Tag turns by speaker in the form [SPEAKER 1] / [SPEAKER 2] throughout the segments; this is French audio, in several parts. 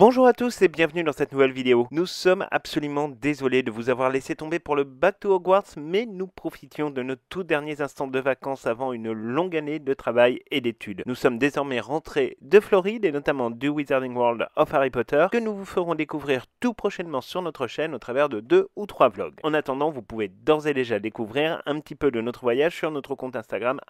[SPEAKER 1] Bonjour à tous et bienvenue dans cette nouvelle vidéo. Nous sommes absolument désolés de vous avoir laissé tomber pour le Back to Hogwarts, mais nous profitions de nos tout derniers instants de vacances avant une longue année de travail et d'études. Nous sommes désormais rentrés de Floride et notamment du Wizarding World of Harry Potter que nous vous ferons découvrir tout prochainement sur notre chaîne au travers de 2 ou 3 vlogs. En attendant, vous pouvez d'ores et déjà découvrir un petit peu de notre voyage sur notre compte Instagram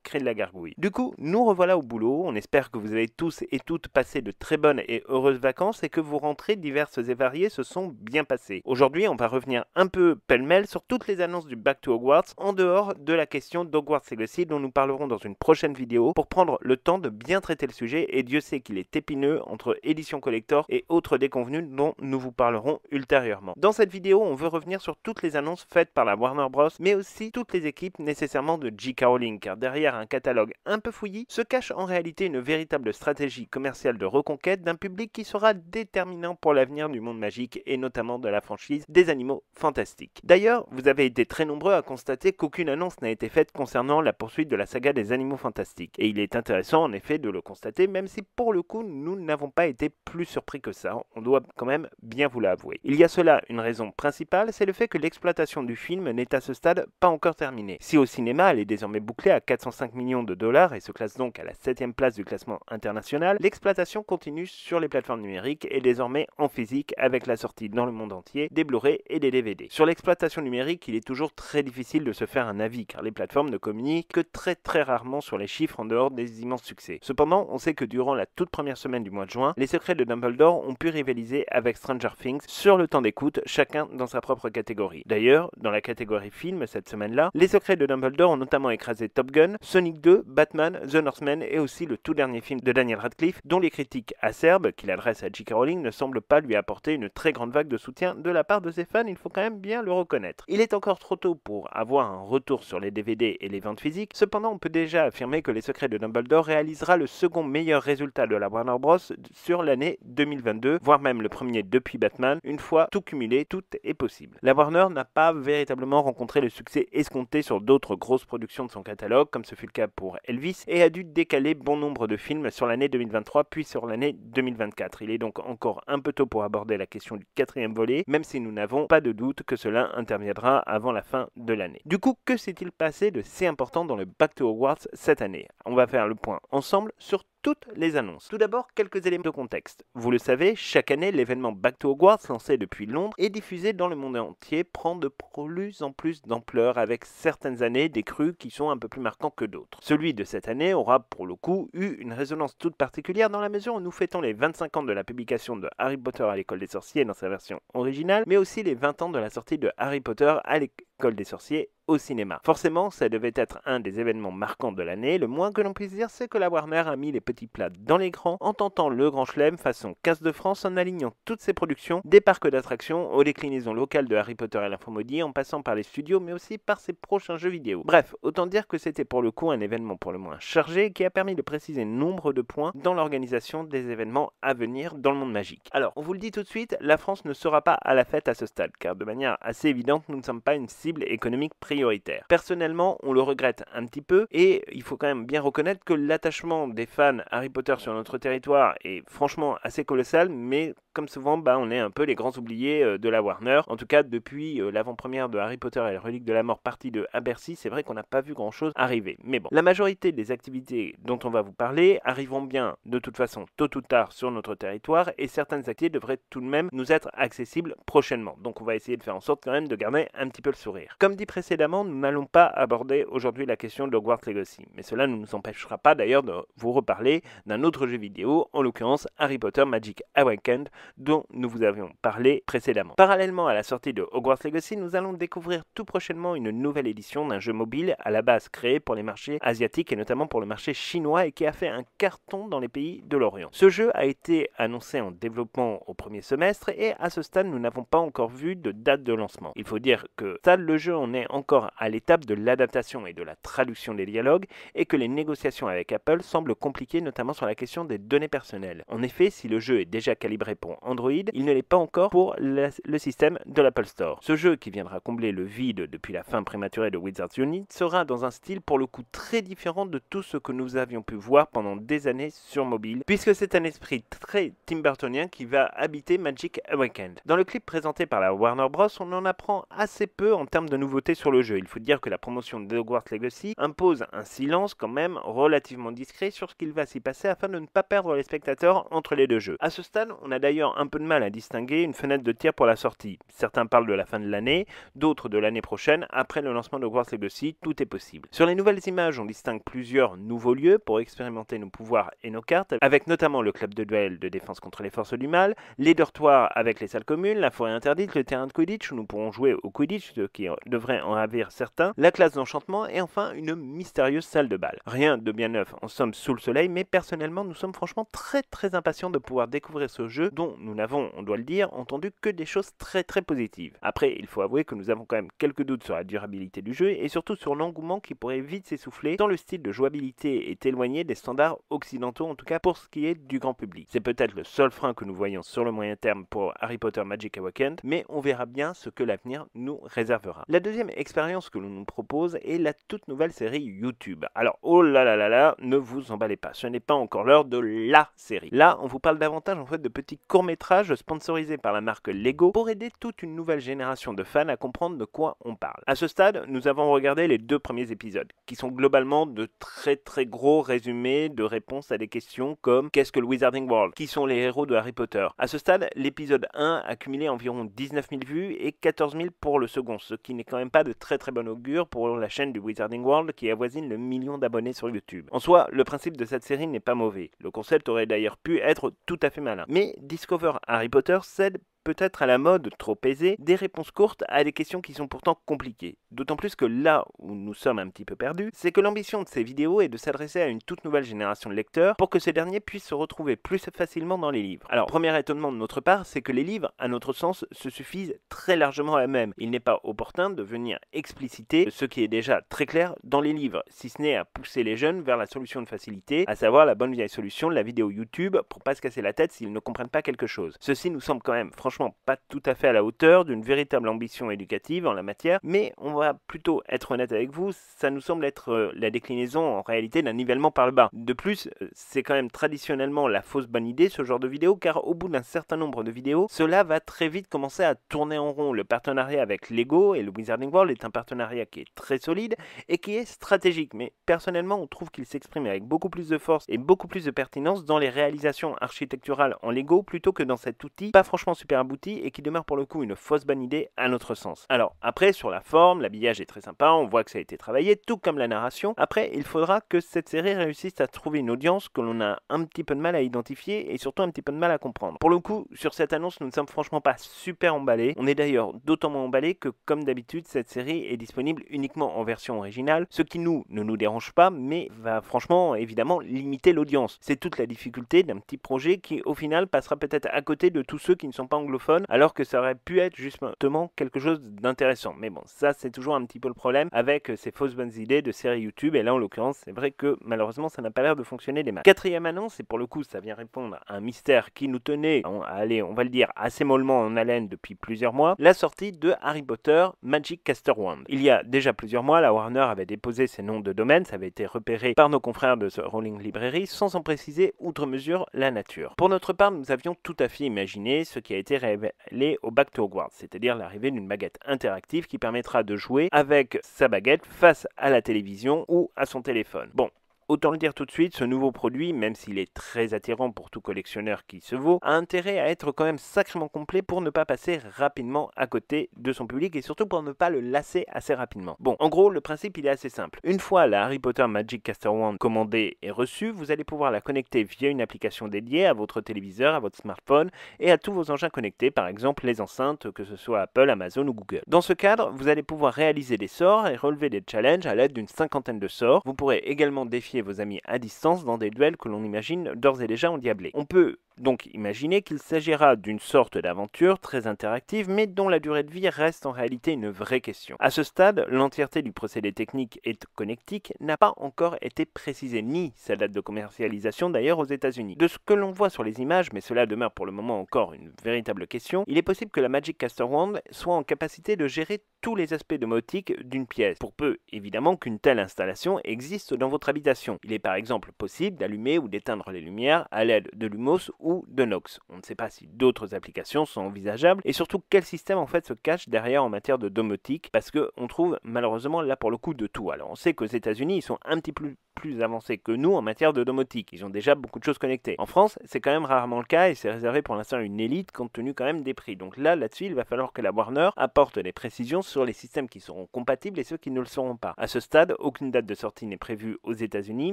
[SPEAKER 1] @crédelagargouille. Du coup, nous revoilà au boulot. On espère que vous avez tous et toutes passé de très bonnes et heureuses vacances et que vos rentrées diverses et variées se sont bien passées. Aujourd'hui, on va revenir un peu pêle-mêle sur toutes les annonces du Back to Hogwarts en dehors de la question d'Hogwarts Legacy dont nous parlerons dans une prochaine vidéo pour prendre le temps de bien traiter le sujet, et Dieu sait qu'il est épineux entre édition collector et autres déconvenus dont nous vous parlerons ultérieurement. Dans cette vidéo, on veut revenir sur toutes les annonces faites par la Warner Bros, mais aussi toutes les équipes nécessairement de J.K. Rowling, car derrière un catalogue un peu fouillis se cache en réalité une véritable stratégie commerciale de reconquête d'un public qui sera déterminant pour l'avenir du monde magique et notamment de la franchise des animaux fantastiques. D'ailleurs, vous avez été très nombreux à constater qu'aucune annonce n'a été faite concernant la poursuite de la saga des animaux fantastiques. Et il est intéressant en effet de le constater, même si pour le coup nous n'avons pas été plus surpris que ça, on doit quand même bien vous l'avouer. Il y a cela une raison principale, c'est le fait que l'exploitation du film n'est à ce stade pas encore terminée. Si au cinéma elle est désormais bouclée à 405 millions de dollars et se classe donc à la 7e place du classement international, l'exploitation continue sur les plateformes numériques et désormais en physique avec la sortie dans le monde entier des Blu-ray et des DVD. Sur l'exploitation numérique, il est toujours très difficile de se faire un avis car les plateformes ne communiquent que très rarement sur les chiffres en dehors des immenses succès. Cependant, on sait que durant la toute première semaine du mois de juin, les secrets de Dumbledore ont pu rivaliser avec Stranger Things sur le temps d'écoute, chacun dans sa propre catégorie. D'ailleurs, dans la catégorie film cette semaine-là, les secrets de Dumbledore ont notamment écrasé Top Gun, Sonic 2, Batman, The Northman et aussi le tout dernier film de Daniel Radcliffe, dont les critiques acerbes qu'il adresse à J.K. Rowling ne semblent pas lui apporter une très grande vague de soutien de la part de ses fans, il faut quand même bien le reconnaître. Il est encore trop tôt pour avoir un retour sur les DVD et les ventes physiques, cependant on peut déjà affirmer que Les Secrets de Dumbledore réalisera le second meilleur résultat de la Warner Bros sur l'année 2022, voire même le premier depuis Batman. Une fois tout cumulé, tout est possible. La Warner n'a pas véritablement rencontré le succès escompté sur d'autres grosses productions de son catalogue, comme ce fut le cas pour Elvis, et a dû décaler bon nombre de films sur l'année 2023 puis sur l'année 2024. Il est donc encore un peu tôt pour aborder la question du 4e volet, même si nous n'avons pas de doute que cela interviendra avant la fin de l'année. Du coup, que s'est-il passé de si important dans le Back to Hogwarts cette année? On va faire le point ensemble sur toutes les annonces. Tout d'abord, quelques éléments de contexte. Vous le savez, chaque année, l'événement Back to Hogwarts, lancé depuis Londres et diffusé dans le monde entier, prend de plus en plus d'ampleur, avec certaines années des crus qui sont un peu plus marquants que d'autres. Celui de cette année aura pour le coup eu une résonance toute particulière dans la mesure où nous fêtons les 25 ans de la publication de Harry Potter à l'école des sorciers dans sa version originale, mais aussi les 20 ans de la sortie de Harry Potter à l'école des sorciers au cinéma. Forcément, ça devait être un des événements marquants de l'année. Le moins que l'on puisse dire, c'est que la Warner a mis les petits plats dans les grands en tentant le grand chelem façon Casse de France, en alignant toutes ses productions des parcs d'attractions aux déclinaisons locales de Harry Potter et l'Info Maudit, en passant par les studios mais aussi par ses prochains jeux vidéo. Bref, autant dire que c'était pour le coup un événement pour le moins chargé qui a permis de préciser nombre de points dans l'organisation des événements à venir dans le monde magique. Alors, on vous le dit tout de suite, la France ne sera pas à la fête à ce stade, car de manière assez évidente, nous ne sommes pas une cible économique prioritaire. Personnellement, on le regrette un petit peu et il faut quand même bien reconnaître que l'attachement des fans Harry Potter sur notre territoire est franchement assez colossal, mais comme souvent, on est un peu les grands oubliés de la Warner. En tout cas, depuis l'avant-première de Harry Potter et la relique de la mort partie 2 à Bercy, c'est vrai qu'on n'a pas vu grand-chose arriver. Mais bon, la majorité des activités dont on va vous parler arriveront bien de toute façon tôt ou tard sur notre territoire et certaines activités devraient tout de même nous être accessibles prochainement. Donc on va essayer de faire en sorte quand même de garder un petit peu le sourire. Comme dit précédemment, nous n'allons pas aborder aujourd'hui la question de Hogwarts Legacy, mais cela ne nous empêchera pas d'ailleurs de vous reparler d'un autre jeu vidéo, en l'occurrence Harry Potter Magic Awakened, dont nous vous avions parlé précédemment. Parallèlement à la sortie de Hogwarts Legacy, nous allons découvrir tout prochainement une nouvelle édition d'un jeu mobile à la base créé pour les marchés asiatiques et notamment pour le marché chinois et qui a fait un carton dans les pays de l'Orient. Ce jeu a été annoncé en développement au premier semestre et à ce stade, nous n'avons pas encore vu de date de lancement. Il faut dire que le jeu en est encore à l'étape de l'adaptation et de la traduction des dialogues et que les négociations avec Apple semblent compliquées, notamment sur la question des données personnelles. En effet, si le jeu est déjà calibré pour pour Android, il ne l'est pas encore pour le système de l'Apple Store. Ce jeu, qui viendra combler le vide depuis la fin prématurée de Wizards Unite, sera dans un style pour le coup très différent de tout ce que nous avions pu voir pendant des années sur mobile, puisque c'est un esprit très Tim Burtonien qui va habiter Magic Awakened. Dans le clip présenté par la Warner Bros, on en apprend assez peu en termes de nouveautés sur le jeu. Il faut dire que la promotion de Hogwarts Legacy impose un silence quand même relativement discret sur ce qu'il va s'y passer afin de ne pas perdre les spectateurs entre les deux jeux. À ce stade, on a d'ailleurs un peu de mal à distinguer une fenêtre de tir pour la sortie. Certains parlent de la fin de l'année, d'autres de l'année prochaine. Après le lancement de Hogwarts Legacy, tout est possible. Sur les nouvelles images, on distingue plusieurs nouveaux lieux pour expérimenter nos pouvoirs et nos cartes, avec notamment le club de duel de défense contre les forces du mal, les dortoirs avec les salles communes, la forêt interdite, le terrain de Quidditch où nous pourrons jouer au Quidditch, ce qui devrait en ravir certains, la classe d'enchantement et enfin une mystérieuse salle de bal. Rien de bien neuf en somme sous le soleil, mais personnellement nous sommes franchement très impatients de pouvoir découvrir ce jeu dont nous n'avons, on doit le dire, entendu que des choses très positives. Après, il faut avouer que nous avons quand même quelques doutes sur la durabilité du jeu et surtout sur l'engouement qui pourrait vite s'essouffler tant le style de jouabilité est éloigné des standards occidentaux, en tout cas pour ce qui est du grand public. C'est peut-être le seul frein que nous voyons sur le moyen terme pour Harry Potter Magic Awakened, mais on verra bien ce que l'avenir nous réservera. La deuxième expérience que l'on nous propose est la toute nouvelle série YouTube. Alors, oh là, ne vous emballez pas, ce n'est pas encore l'heure de la série. Là, on vous parle davantage en fait de petits courts-métrages sponsorisés par la marque Lego pour aider toute une nouvelle génération de fans à comprendre de quoi on parle. À ce stade, nous avons regardé les 2 premiers épisodes, qui sont globalement de très gros résumés de réponses à des questions comme qu'est-ce que le Wizarding World, qui sont les héros de Harry Potter. À ce stade, l'épisode 1 a cumulé environ 19 000 vues et 14 000 pour le second, ce qui n'est quand même pas de très bon augure pour la chaîne du Wizarding World qui avoisine le million d'abonnés sur YouTube. En soi, le principe de cette série n'est pas mauvais. Le concept aurait d'ailleurs pu être tout à fait malin. Mais Discover Harry Potter cède peut-être à la mode trop aisée des réponses courtes à des questions qui sont pourtant compliquées. D'autant plus que là où nous sommes un petit peu perdus, c'est que l'ambition de ces vidéos est de s'adresser à une toute nouvelle génération de lecteurs pour que ces derniers puissent se retrouver plus facilement dans les livres. Alors, premier étonnement de notre part, c'est que les livres, à notre sens, se suffisent très largement à eux-mêmes. Il n'est pas opportun de venir expliciter ce qui est déjà très clair dans les livres, si ce n'est à pousser les jeunes vers la solution de facilité, à savoir la bonne vieille solution de la vidéo YouTube pour pas se casser la tête s'ils ne comprennent pas quelque chose. Ceci nous semble quand même franchement pas tout à fait à la hauteur d'une véritable ambition éducative en la matière, mais on va plutôt être honnête avec vous, ça nous semble être la déclinaison en réalité d'un nivellement par le bas. De plus, c'est quand même traditionnellement la fausse bonne idée ce genre de vidéo, car au bout d'un certain nombre de vidéos, cela va très vite commencer à tourner en rond. Le partenariat avec Lego et le Wizarding World est un partenariat qui est très solide et qui est stratégique, mais personnellement on trouve qu'il s'exprime avec beaucoup plus de force et beaucoup plus de pertinence dans les réalisations architecturales en Lego plutôt que dans cet outil pas franchement super abouti et qui demeure pour le coup une fausse bonne idée à notre sens. Alors après, sur la forme, l'habillage est très sympa, on voit que ça a été travaillé, tout comme la narration. Après, il faudra que cette série réussisse à trouver une audience que l'on a un petit peu de mal à identifier et surtout un petit peu de mal à comprendre. Pour le coup, sur cette annonce, nous ne sommes franchement pas super emballés. On est d'ailleurs d'autant moins emballés que, comme d'habitude, cette série est disponible uniquement en version originale, ce qui ne nous dérange pas, mais va franchement, évidemment, limiter l'audience. C'est toute la difficulté d'un petit projet qui, au final, passera peut-être à côté de tous ceux qui ne sont pas anglophones, alors que ça aurait pu être justement quelque chose d'intéressant. Mais bon, ça c'est toujours un petit peu le problème avec ces fausses bonnes idées de séries YouTube, et là en l'occurrence c'est vrai que malheureusement ça n'a pas l'air de fonctionner des masses. Quatrième annonce, et pour le coup ça vient répondre à un mystère qui nous tenait, allez on va le dire, assez mollement en haleine depuis plusieurs mois, la sortie de Harry Potter Magic Caster Wand. Il y a déjà plusieurs mois, la Warner avait déposé ses noms de domaine, ça avait été repéré par nos confrères de Rowling Librairie sans en préciser outre mesure la nature. Pour notre part, nous avions tout à fait imaginé ce qui a été révélé au Back to Hogwarts, c'est-à-dire l'arrivée d'une baguette interactive qui permettra de jouer avec sa baguette face à la télévision ou à son téléphone. Bon, autant le dire tout de suite, ce nouveau produit, même s'il est très attirant pour tout collectionneur qui se vaut, a intérêt à être quand même sacrément complet pour ne pas passer rapidement à côté de son public et surtout pour ne pas le lasser assez rapidement. Bon, en gros, le principe il est assez simple. Une fois la Harry Potter Magic Caster Wand commandée et reçue, vous allez pouvoir la connecter via une application dédiée à votre téléviseur, à votre smartphone et à tous vos engins connectés, par exemple les enceintes, que ce soit Apple, Amazon ou Google. Dans ce cadre, vous allez pouvoir réaliser des sorts et relever des challenges à l'aide d'une cinquantaine de sorts. Vous pourrez également défier vos amis à distance dans des duels que l'on imagine d'ores et déjà endiablés. On peut Donc imaginez qu'il s'agira d'une sorte d'aventure très interactive mais dont la durée de vie reste en réalité une vraie question. À ce stade, l'entièreté du procédé technique et connectique n'a pas encore été précisée, ni sa date de commercialisation d'ailleurs aux États-Unis. De ce que l'on voit sur les images, mais cela demeure pour le moment encore une véritable question, il est possible que la Magic Caster Wand soit en capacité de gérer tous les aspects domotiques d'une pièce, pour peu évidemment qu'une telle installation existe dans votre habitation. Il est par exemple possible d'allumer ou d'éteindre les lumières à l'aide de Lumos ou de Nox. On ne sait pas si d'autres applications sont envisageables et surtout quel système en fait se cache derrière en matière de domotique, parce qu'on trouve malheureusement là pour le coup de tout. Alors on sait qu'aux États-Unis ils sont un petit peu plus avancés que nous en matière de domotique. Ils ont déjà beaucoup de choses connectées. En France, c'est quand même rarement le cas et c'est réservé pour l'instant à une élite compte tenu quand même des prix. Donc là-dessus, il va falloir que la Warner apporte des précisions sur les systèmes qui seront compatibles et ceux qui ne le seront pas. À ce stade, aucune date de sortie n'est prévue aux États-Unis,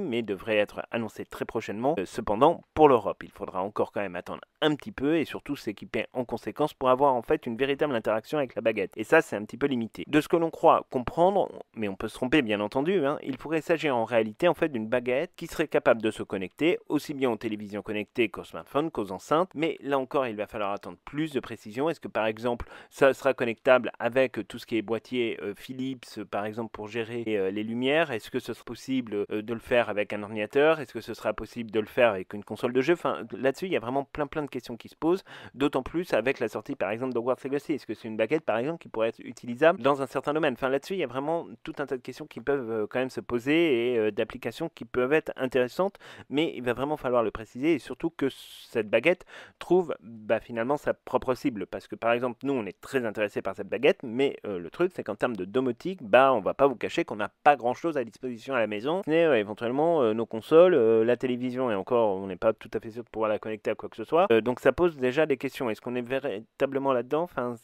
[SPEAKER 1] mais devrait être annoncée très prochainement. Cependant, pour l'Europe, il faudra encore quand même attendre un petit peu et surtout s'équiper en conséquence pour avoir en fait une véritable interaction avec la baguette. Et ça, c'est un petit peu limité. De ce que l'on croit comprendre, mais on peut se tromper bien entendu, il pourrait s'agir en réalité en fait d'une baguette qui serait capable de se connecter aussi bien aux télévisions connectées qu'aux smartphones, qu'aux enceintes, mais là encore il va falloir attendre plus de précision. Est-ce que par exemple ça sera connectable avec tout ce qui est boîtier Philips par exemple pour gérer les lumières? Est-ce que ce sera possible de le faire avec un ordinateur? Est-ce que ce sera possible de le faire avec une console de jeu? Enfin là-dessus il y a vraiment plein de questions qui se posent, d'autant plus avec la sortie par exemple d'Hogwarts Legacy. Est-ce que c'est une baguette par exemple qui pourrait être utilisable dans un certain domaine? Enfin là-dessus il y a vraiment tout un tas de questions qui peuvent quand même se poser et d'applications qui peuvent être intéressantes, mais il va vraiment falloir le préciser et surtout que cette baguette trouve finalement sa propre cible, parce que par exemple nous on est très intéressé par cette baguette, mais le truc c'est qu'en termes de domotique, on va pas vous cacher qu'on n'a pas grand chose à disposition à la maison, mais éventuellement nos consoles, la télévision, et encore on n'est pas tout à fait sûr de pouvoir la connecter à quoi que ce soit, donc ça pose déjà des questions. Est-ce qu'on est véritablement là-dedans? Enfin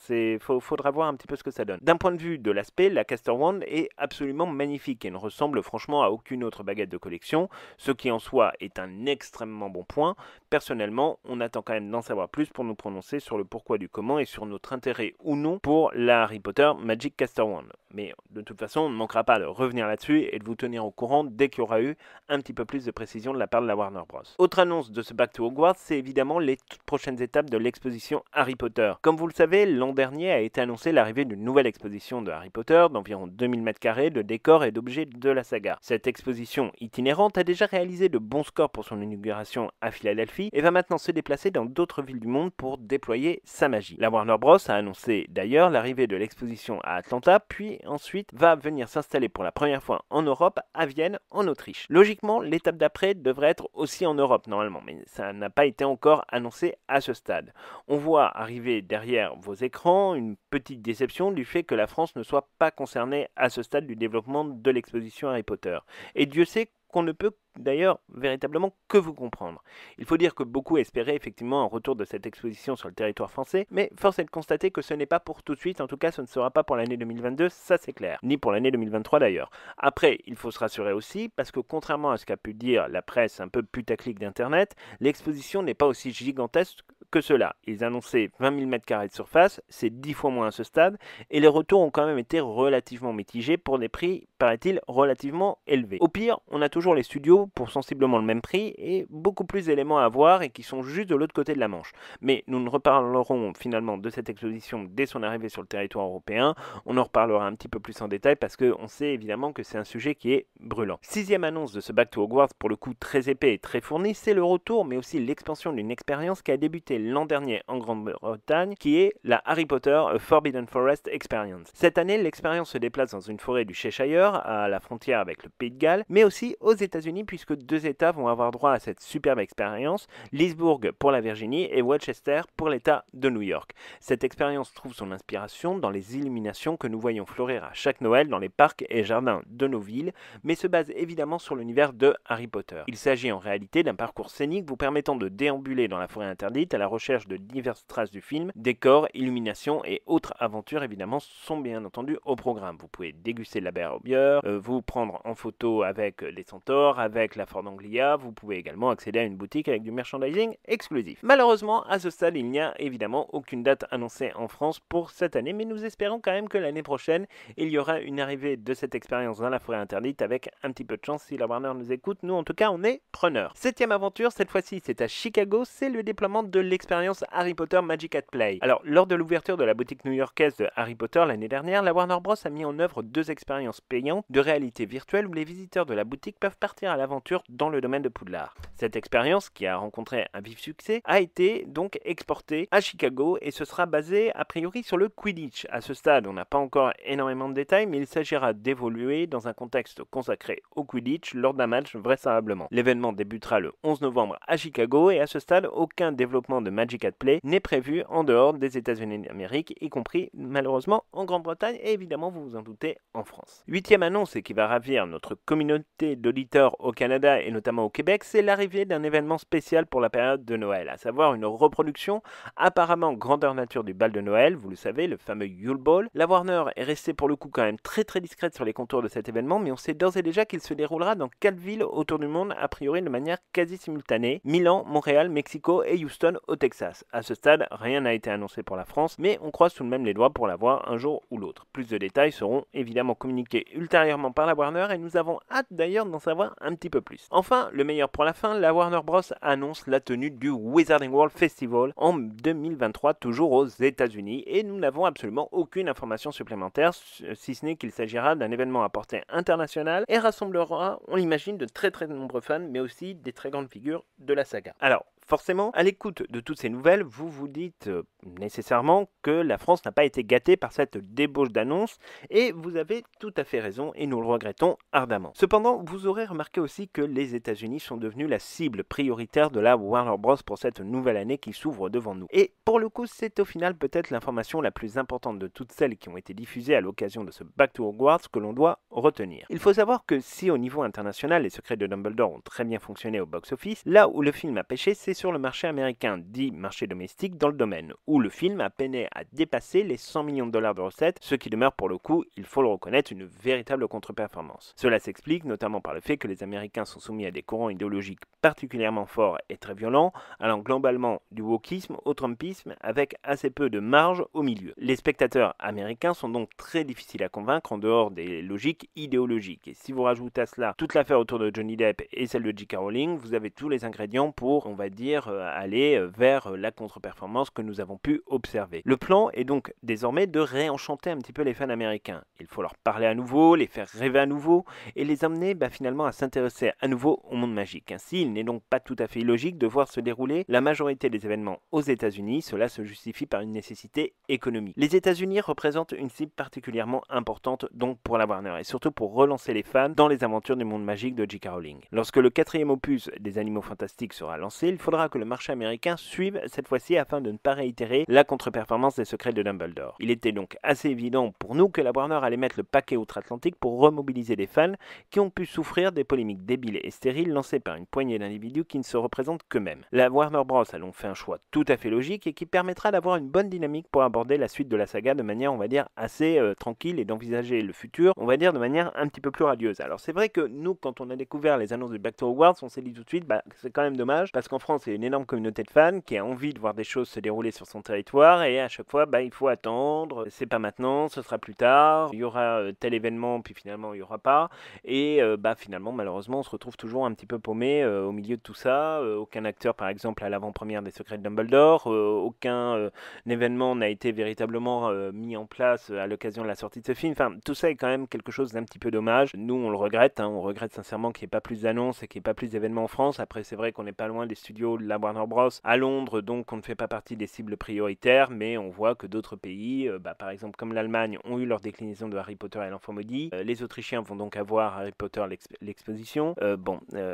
[SPEAKER 1] faudra voir un petit peu ce que ça donne. D'un point de vue de l'aspect, la Caster Wand est absolument magnifique et ne ressemble franchement à aucune autre baguette de collection, ce qui en soi est un extrêmement bon point. Personnellement, on attend quand même d'en savoir plus pour nous prononcer sur le pourquoi du comment et sur notre intérêt ou non pour la Harry Potter Magic Caster Wand. Mais de toute façon, on ne manquera pas de revenir là-dessus et de vous tenir au courant dès qu'il y aura eu un petit peu plus de précision de la part de la Warner Bros. Autre annonce de ce Back to Hogwarts, c'est évidemment les toutes prochaines étapes de l'exposition Harry Potter. Comme vous le savez, l'an dernier a été annoncé l'arrivée d'une nouvelle exposition de Harry Potter d'environ 2000 m² de décors et d'objets de la saga. Cette exposition itinérante a déjà réalisé de bons scores pour son inauguration à Philadelphie et va maintenant se déplacer dans d'autres villes du monde pour déployer sa magie. La Warner Bros a annoncé d'ailleurs l'arrivée de l'exposition à Atlanta, puis ensuite va venir s'installer pour la première fois en Europe à Vienne, en Autriche. Logiquement, l'étape d'après devrait être aussi en Europe normalement, mais ça n'a pas été encore annoncé à ce stade. On voit arriver derrière vos écrans une petite déception du fait que la France ne soit pas concernée à ce stade du développement de l'exposition Harry Potter. Et Dieu sait qu'on ne peut d'ailleurs véritablement que vous comprendre. Il faut dire que beaucoup espéraient effectivement un retour de cette exposition sur le territoire français, mais force est de constater que ce n'est pas pour tout de suite, en tout cas ce ne sera pas pour l'année 2022, ça c'est clair, ni pour l'année 2023 d'ailleurs. Après, il faut se rassurer aussi, parce que contrairement à ce qu'a pu dire la presse un peu putaclic d'internet, l'exposition n'est pas aussi gigantesque que cela. Ils annonçaient 20 000 m² de surface, c'est 10 fois moins à ce stade, et les retours ont quand même été relativement mitigés pour des prix, paraît-il, relativement élevés. Au pire, on a toujours les studios pour sensiblement le même prix et beaucoup plus d'éléments à voir et qui sont juste de l'autre côté de la Manche. Mais nous ne reparlerons finalement de cette exposition dès son arrivée sur le territoire européen. On en reparlera un petit peu plus en détail parce qu'on sait évidemment que c'est un sujet qui est brûlant. Sixième annonce de ce Back to Hogwarts, pour le coup très épais et très fourni, c'est le retour mais aussi l'expansion d'une expérience qui a débuté l'an dernier en Grande-Bretagne, qui est la Harry Potter Forbidden Forest Experience. Cette année, l'expérience se déplace dans une forêt du Cheshire, à la frontière avec le Pays de Galles, mais aussi aux États-Unis puisque deux États vont avoir droit à cette superbe expérience, Leesburg pour la Virginie et Westchester pour l'État de New York. Cette expérience trouve son inspiration dans les illuminations que nous voyons fleurir à chaque Noël dans les parcs et jardins de nos villes, mais se base évidemment sur l'univers de Harry Potter. Il s'agit en réalité d'un parcours scénique vous permettant de déambuler dans la forêt interdite à la recherche de diverses traces du film, décors, illuminations et autres aventures évidemment sont bien entendu au programme. Vous pouvez déguster de la bière au miel, Vader, vous prendre en photo avec les centaures, avec la Ford Anglia. Vous pouvez également accéder à une boutique avec du merchandising exclusif. Malheureusement, à ce stade, il n'y a évidemment aucune date annoncée en France pour cette année, mais nous espérons quand même que l'année prochaine, il y aura une arrivée de cette expérience dans la forêt interdite avec un petit peu de chance si la Warner nous écoute. Nous, en tout cas, on est preneurs. 7e aventure, cette fois-ci, c'est à Chicago. C'est le déploiement de l'expérience Harry Potter Magic at Play. Alors, lors de l'ouverture de la boutique new-yorkaise de Harry Potter l'année dernière, la Warner Bros a mis en œuvre 2 expériences payantes de réalité virtuelle où les visiteurs de la boutique peuvent partir à l'aventure dans le domaine de Poudlard. Cette expérience, qui a rencontré un vif succès, a été donc exportée à Chicago et ce sera basé a priori sur le Quidditch. À ce stade, on n'a pas encore énormément de détails, mais il s'agira d'évoluer dans un contexte consacré au Quidditch lors d'un match vraisemblablement. L'événement débutera le 11 novembre à Chicago et à ce stade, aucun développement de Magic at Play n'est prévu en dehors des États-Unis d'Amérique, y compris malheureusement en Grande-Bretagne et évidemment, vous vous en doutez, en France. 8e annonce et qui va ravir notre communauté d'auditeurs au Canada et notamment au Québec, c'est l'arrivée d'un événement spécial pour la période de Noël, à savoir une reproduction apparemment grandeur nature du bal de Noël, vous le savez, le fameux Yule Ball. La Warner est restée pour le coup quand même très discrète sur les contours de cet événement, mais on sait d'ores et déjà qu'il se déroulera dans 4 villes autour du monde, a priori de manière quasi simultanée: Milan, Montréal, Mexico et Houston au Texas. À ce stade, rien n'a été annoncé pour la France, mais on croise tout de même les doigts pour l'avoir un jour ou l'autre. Plus de détails seront évidemment communiqués ultérieurement par la Warner et nous avons hâte d'ailleurs d'en savoir un petit peu plus. Enfin, le meilleur pour la fin, la Warner Bros annonce la tenue du Wizarding World Festival en 2023, toujours aux États-Unis, et nous n'avons absolument aucune information supplémentaire, si ce n'est qu'il s'agira d'un événement à portée internationale et rassemblera, on l'imagine, de très nombreux fans, mais aussi des très grandes figures de la saga. Alors, forcément, à l'écoute de toutes ces nouvelles, vous vous dites nécessairement que la France n'a pas été gâtée par cette débauche d'annonces, et vous avez tout à fait raison, et nous le regrettons ardemment. Cependant, vous aurez remarqué aussi que les États-Unis sont devenus la cible prioritaire de la Warner Bros pour cette nouvelle année qui s'ouvre devant nous. Et pour le coup, c'est au final peut-être l'information la plus importante de toutes celles qui ont été diffusées à l'occasion de ce Back to Hogwarts que l'on doit retenir. Il faut savoir que si au niveau international, les secrets de Dumbledore ont très bien fonctionné au box-office, là où le film a pêché, c'est sur le marché américain, dit marché domestique dans le domaine, où le film a peiné à dépasser les 100 millions de dollars de recettes, ce qui demeure pour le coup, il faut le reconnaître, une véritable contre-performance. Cela s'explique notamment par le fait que les Américains sont soumis à des courants idéologiques particulièrement forts et très violents, allant globalement du wokisme au trumpisme, avec assez peu de marge au milieu. Les spectateurs américains sont donc très difficiles à convaincre en dehors des logiques idéologiques. Et si vous rajoutez à cela toute l'affaire autour de Johnny Depp et celle de J.K. Rowling, vous avez tous les ingrédients pour, on va dire, aller vers la contre-performance que nous avons pu observer. Le plan est donc désormais de réenchanter un petit peu les fans américains. Il faut leur parler à nouveau, les faire rêver à nouveau et les amener finalement à s'intéresser à nouveau au monde magique. Ainsi, il n'est donc pas tout à fait illogique de voir se dérouler la majorité des événements aux États-Unis. Cela se justifie par une nécessité économique. Les États-Unis représentent une cible particulièrement importante donc pour la Warner et surtout pour relancer les fans dans les aventures du monde magique de J.K. Rowling. Lorsque le 4e opus des Animaux Fantastiques sera lancé, il faudra que le marché américain suive cette fois-ci afin de ne pas réitérer la contre-performance des secrets de Dumbledore. Il était donc assez évident pour nous que la Warner allait mettre le paquet outre-Atlantique pour remobiliser les fans qui ont pu souffrir des polémiques débiles et stériles lancées par une poignée d'individus qui ne se représentent qu'eux-mêmes. La Warner Bros a donc fait un choix tout à fait logique et qui permettra d'avoir une bonne dynamique pour aborder la suite de la saga de manière, on va dire, assez tranquille et d'envisager le futur, on va dire, de manière un petit peu plus radieuse. Alors c'est vrai que nous, quand on a découvert les annonces de Back to Hogwarts, on s'est dit tout de suite, c'est quand même dommage, parce qu'en France, il y a une énorme communauté de fans qui a envie de voir des choses se dérouler sur son territoire, et à chaque fois, il faut attendre, c'est pas maintenant, ce sera plus tard, il y aura tel événement, puis finalement, il n'y aura pas, et finalement, malheureusement, on se retrouve toujours un petit peu paumé au milieu de tout ça. Aucun acteur, par exemple, à l'avant-première des Secrets de Dumbledore, aucun événement n'a été véritablement mis en place à l'occasion de la sortie de ce film. Enfin, tout ça est quand même quelque chose d'un petit peu dommage. Nous, on le regrette, on regrette sincèrement qu'il n'y ait pas plus d'annonces et qu'il n'y ait pas plus d'événements en France. Après, c'est vrai qu'on n'est pas loin des studios de la Warner Bros. À Londres, donc on ne fait pas partie des cibles prioritaires, mais on voit que d'autres pays, par exemple comme l'Allemagne, ont eu leur déclinaison de Harry Potter et l'Enfant Maudit. Les Autrichiens vont donc avoir Harry Potter l'exposition.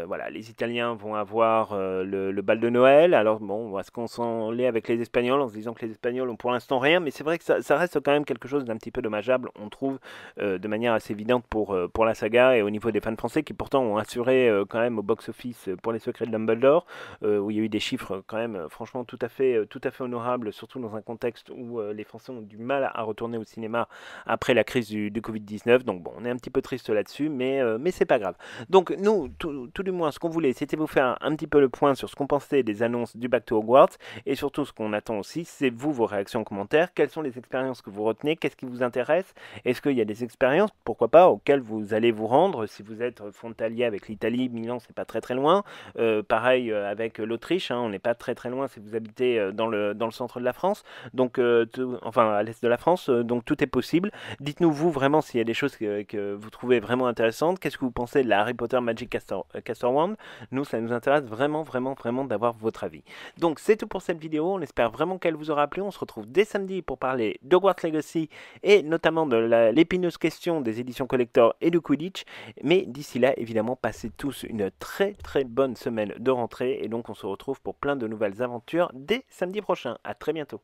[SPEAKER 1] Voilà, les Italiens vont avoir le bal de Noël. Alors bon, est-ce qu'on s'en l'est avec les Espagnols en se disant que les Espagnols ont pour l'instant rien, mais c'est vrai que ça reste quand même quelque chose d'un petit peu dommageable, on trouve, de manière assez évidente pour la saga et au niveau des fans français qui pourtant ont assuré quand même au box-office pour les Secrets de Dumbledore, où où il y a eu des chiffres quand même franchement tout à fait honorables, surtout dans un contexte où les Français ont du mal à retourner au cinéma après la crise du Covid-19. Donc bon, on est un petit peu triste là-dessus, mais c'est pas grave. Donc nous, tout du moins, ce qu'on voulait, c'était vous faire un petit peu le point sur ce qu'on pensait des annonces du Back to Hogwarts, et surtout ce qu'on attend aussi, c'est vous, vos réactions en commentaire. Quelles sont les expériences que vous retenez? Qu'est-ce qui vous intéresse? Est-ce qu'il y a des expériences, pourquoi pas, auxquelles vous allez vous rendre si vous êtes frontalier avec l'Italie? Milan, c'est pas très loin. Pareil avec l'Autriche, hein, on n'est pas très loin si vous habitez dans le centre de la France, donc enfin à l'est de la France, donc tout est possible. Dites-nous vous vraiment s'il y a des choses que vous trouvez vraiment intéressantes. Qu'est-ce que vous pensez de la Harry Potter Magic Castor Wand? Nous, ça nous intéresse vraiment d'avoir votre avis. Donc c'est tout pour cette vidéo, on espère vraiment qu'elle vous aura plu. On se retrouve dès samedi pour parler d'Hogwarts Legacy et notamment de l'épineuse question des éditions collector et du Quidditch. Mais d'ici là, évidemment, passez tous une très bonne semaine de rentrée, et donc on se retrouve pour plein de nouvelles aventures dès samedi prochain. À très bientôt.